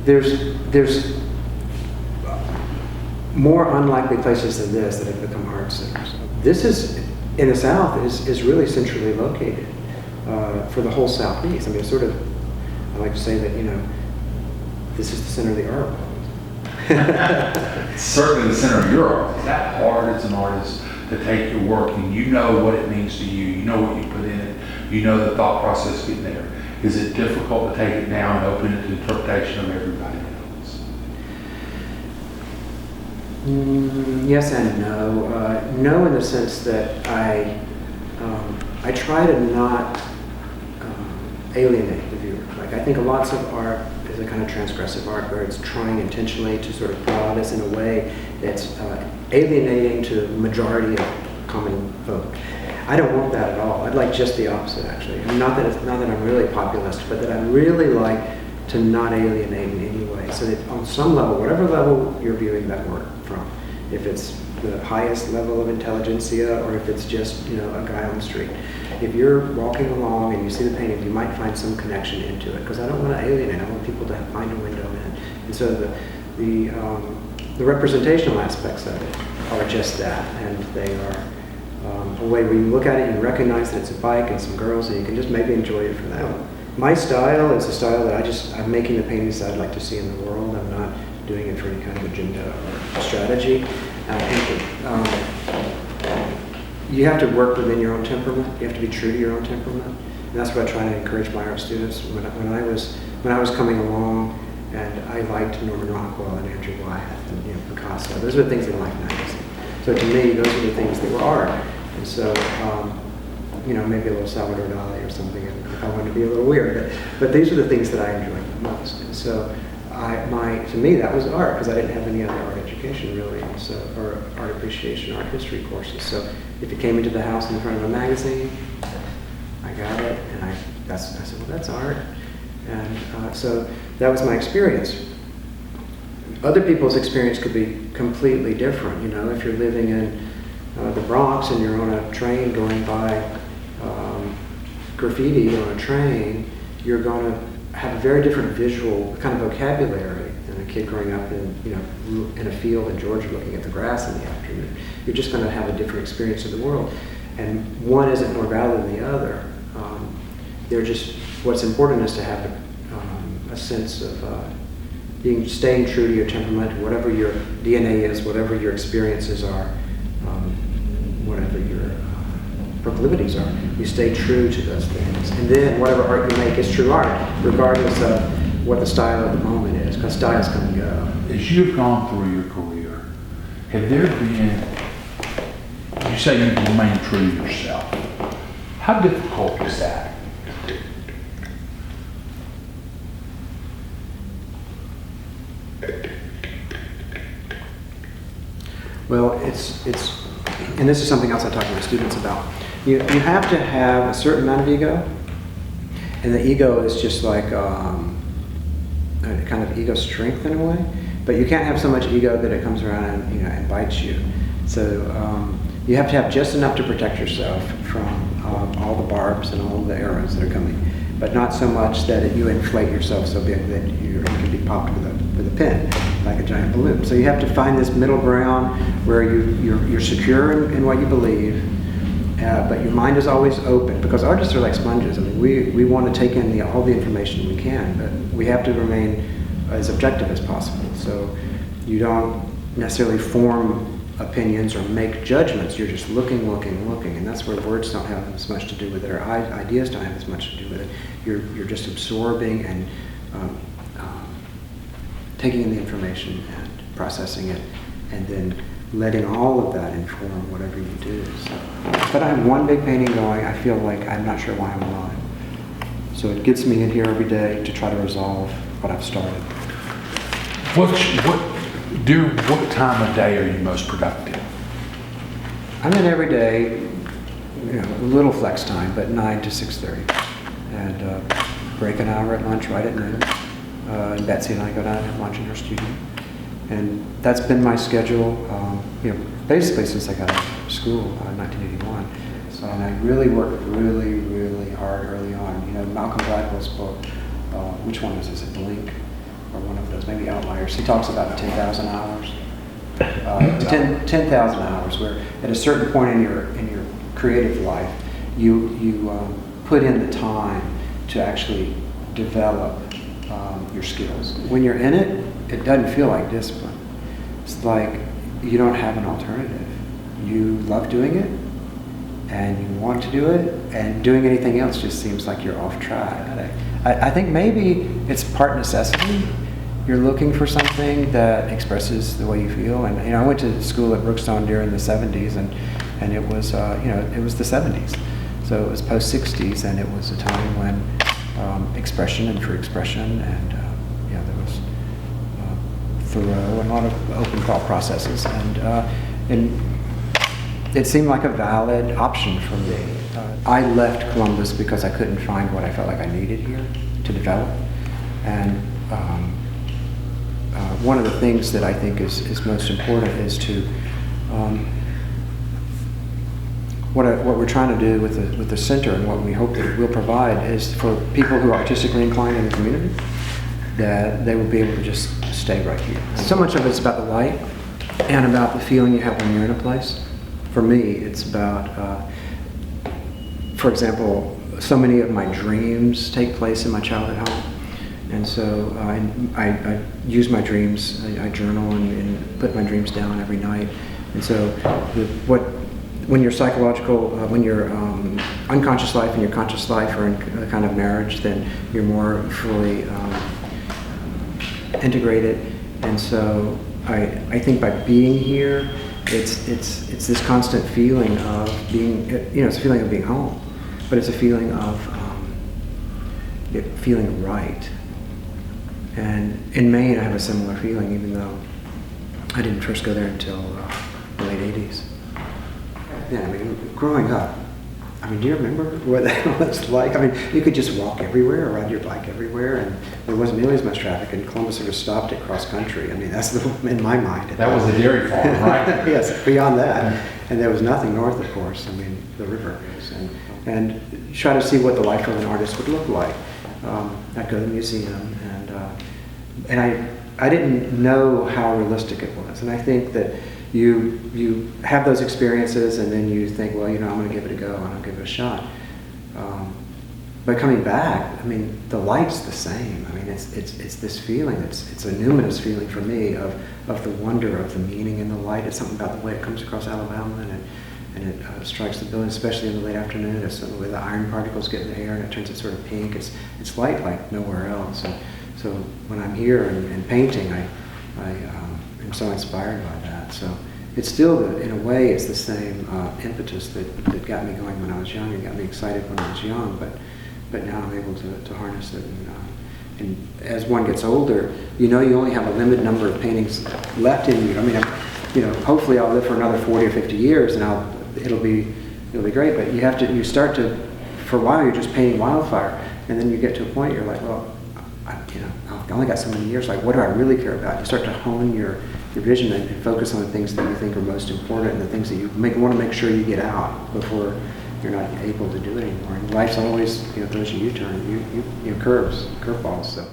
there's more unlikely places than this that have become art centers. This is, in the South, is really centrally located for the whole Southeast. I mean, it's sort of, I like to say that, you know, this is the center of the art world. It's certainly the center of your art. Is that hard as an artist to take your work and you know what it means to you, you know what you put in it, you know the thought process getting there? Is it difficult to take it down and open it to the interpretation of everybody else? Yes and no. No, in the sense that I try to not alienate the viewer. Like, I think lots of art is a kind of transgressive art where it's trying intentionally to sort of draw this in a way that's alienating to the majority of common folk. I don't want that at all. I'd like just the opposite, actually. And not that I'm really populist, but that I really like to not alienate in any way. So that on some level, whatever level you're viewing that work from, if it's the highest level of intelligentsia or if it's just, you know, a guy on the street, if you're walking along and you see the painting, you might find some connection into it, because I don't want to alienate. I want people to find a window in. And so the representational aspects of it are just that, and they are a way where you look at it and you recognize that it's a bike and some girls, and you can just maybe enjoy it for that one. My style is a style that I'm making the paintings that I'd like to see in the world. I'm not doing it for any kind of agenda or strategy. You have to work within your own temperament. You have to be true to your own temperament. And that's what I try to encourage my art students. When I was coming along, and I liked Norman Rockwell and Andrew Wyeth and, you know, Picasso. Those are the things in Life magazine. So to me, those are the things that were art. And so, you know, maybe a little Salvador Dali or something if I want to be a little weird. But these are the things that I enjoyed the most. And so to me, that was art, because I didn't have any other art education really, so, or art appreciation, art history courses. So if it came into the house in front of a magazine, I got it, and I said, well, that's art. And so that was my experience. Other people's experience could be completely different. You know, if you're living in the Bronx and you're on a train going by graffiti on a train, you're going to have a very different visual kind of vocabulary than a kid growing up in, you know, in a field in Georgia looking at the grass in the afternoon. You're just going to have a different experience of the world, and one isn't more valid than the other. They're just, what's important is to have a sense of staying true to your temperament, whatever your DNA is, whatever your experiences are, whatever your proclivities are. You stay true to those things. And then whatever art you make is true art, regardless of what the style of the moment is, because styles come and go. As you've gone through your career, have there been, you say you remain true to yourself. How difficult is that? Well, it's, and this is something else I talk to my students about. You have to have a certain amount of ego, and the ego is just like a kind of ego strength in a way. But you can't have so much ego that it comes around and, you know, and bites you. So you have to have just enough to protect yourself from all the barbs and all the arrows that are coming, but not so much that you inflate yourself so big that you can be popped with a pin, like a giant balloon. So you have to find this middle ground where you're secure in what you believe, but your mind is always open, because artists are like sponges. I mean, we want to take in all the information we can, but we have to remain as objective as possible. So you don't necessarily form opinions or make judgments. You're just looking, and that's where words don't have as much to do with it, or ideas don't have as much to do with it. You're just absorbing and taking in the information and processing it, and then letting all of that inform whatever you do. So, but I have one big painting going. I feel like I'm not sure why I'm alive. So it gets me in here every day to try to resolve what I've started. During what time of day are you most productive? I'm in every day, you know, a little flex time, but 9 to 6:30. And break an hour at lunch right at noon. And Betsy and I go down and have lunch in her studio. And that's been my schedule, you know, basically since I got out of school in 1981. So, and I really worked really hard early on. You know, Malcolm Gladwell's book, which one is it? Blink? or one of those, maybe Outliers. He talks about 10,000 hours. 10,000 hours, where at a certain point in your creative life, you put in the time to actually develop your skills. When you're in it, it doesn't feel like discipline. It's like you don't have an alternative. You love doing it, and you want to do it, and doing anything else just seems like you're off track. I think maybe it's part necessity. You're looking for something that expresses the way you feel. And I went to school at Brookstone during the 70s, and it was it was the 70s, so it was post 60s, and it was a time when expression and free expression, and there was Thoreau and a lot of open thought processes, and it seemed like a valid option for me. I left Columbus because I couldn't find what I felt like I needed here to develop, and one of the things that I think is most important is to what we're trying to do with the center, and what we hope that it will provide, is for people who are artistically inclined in the community, that they will be able to just stay right here. So much of it's about the light and about the feeling you have when you're in a place. For me, it's about, for example, so many of my dreams take place in my childhood home. And so I use my dreams, I journal and put my dreams down every night. And so when your psychological, when your unconscious life and your conscious life are in a kind of marriage, then you're more fully integrated. And so I think by being here, it's this constant feeling of being, it's a feeling of being home, but it's a feeling of feeling right. And in Maine, I have a similar feeling, even though I didn't first go there until the late 80s. Yeah, I mean, growing up, do you remember what that was like? You could just walk everywhere or ride your bike everywhere, and there wasn't nearly as much traffic, and Columbus sort of stopped at cross country. That's in my mind. That was a dairy farm, right? Yes, beyond that. And there was nothing north, of course. The river is. And try to see what the life of an artist would look like. I'd go to the museum, and I didn't know how realistic it was. And I think that you have those experiences, and then you think, well, I'm going to give it a go, and I'll give it a shot. But coming back, the light's the same. It's this feeling. It's a numinous feeling for me of the wonder of the meaning in the light. It's something about the way it comes across Alabama, and it strikes the building, especially in the late afternoon. It's the way the iron particles get in the air, and it turns it sort of pink. It's light like nowhere else. And so when I'm here and painting, I am so inspired by that. So it's still, in a way, it's the same impetus that got me going when I was young and got me excited when I was young. But now I'm able to harness it. And as one gets older, you only have a limited number of paintings left in you. Hopefully I'll live for another 40 or 50 years, and it'll be great. But you start to, for a while, you're just painting wildfire, and then you get to a point you're like, well, I've only got so many years. Like, what do I really care about? You start to hone your vision and focus on the things that you think are most important, and the things that you want to make sure you get out before you're not able to do it anymore. And life's always throws you U-turn, curveballs. So.